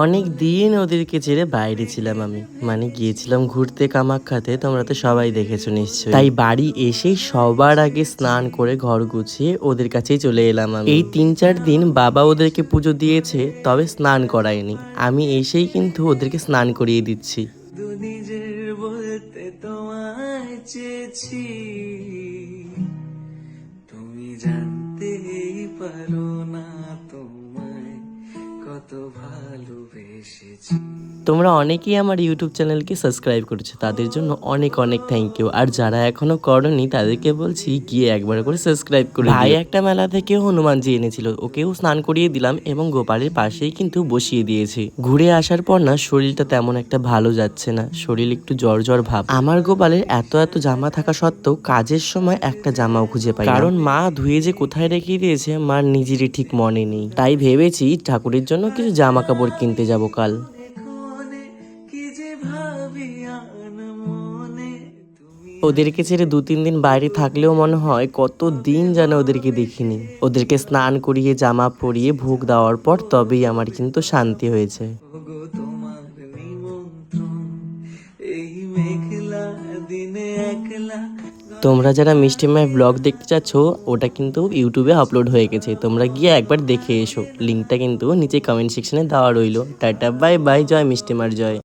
অনেক দিন ওদেরকে ছেড়ে বাইরে ছিলাম আমি, মানে গিয়েছিলাম ঘুরতে কামাখ্যাতে। তোমরা তো সবাই দেখেছো নিশ্চয়ই। তাই বাড়ি এসেই সবার আগে স্নান করে ঘর গুছিয়ে ওদের কাছেই চলে এলাম আমি। এই 3-4 দিন বাবা ওদেরকে পুজো দিয়েছে, তবে স্নান করায়নি। আমি এসেই কিন্তু ওদেরকে স্নান করিয়ে দিচ্ছি। নিজের বলতে তোমায় চেয়েছি, তুমি জানতেই পারো না তোমায় কত ভালোবেসেছি। তোমরা অনেকেই আমার ইউটিউব চ্যানেলকে সাবস্ক্রাইব করেছো, তাদের জন্য অনেক অনেক থ্যাংক ইউ। আর যারা এখনো করনি তাদেরকে বলছি গিয়ে একবার করে সাবস্ক্রাইব করে দিও। ভাই একটা মেলা থেকে হনুমানজি এনেছিল, ওকেও স্নান করিয়ে দিলাম এবং গোপালের পাশেই কিন্তু বসিয়ে দিয়েছি। ঘুরে আসার পর না শরীরটা তেমন একটা ভালো যাচ্ছে না, শরীর একটু জ্বর জ্বর ভাব। আমার গোপালের এত এত জামা থাকা সত্ত্বেও কাজের সময় একটা জামাও খুঁজে পাই, কারণ মা ধুয়ে যে কোথায় রেখে দিয়েছে মার নিজেরই ঠিক মনে নেই। তাই ভেবেছি ঠাকুরের জন্য কিছু জামা কাপড় কিনতে যাবো কাল। ওদেরকে ছেড়ে 2-3 দিন বাইরে থাকলেও মনে হয় কত দিন যেন ওদেরকে দেখিনি। ওদেরকে স্নান করিয়ে জামা পরিয়ে ভোগ দেওয়ার পর তবেই আমার কিন্তু শান্তি হয়েছে। তোমরা যারা মিষ্টি মায়ের ব্লগ দেখতে চাচ্ছ, ওটা কিন্তু ইউটিউবে আপলোড হয়ে গেছে, তোমরা গিয়ে একবার দেখে এসো। লিঙ্কটা কিন্তু নিচে কমেন্ট সেকশনে দেওয়া রইলো। টাটা বাই বাই, জয় মিষ্টি মার জয়।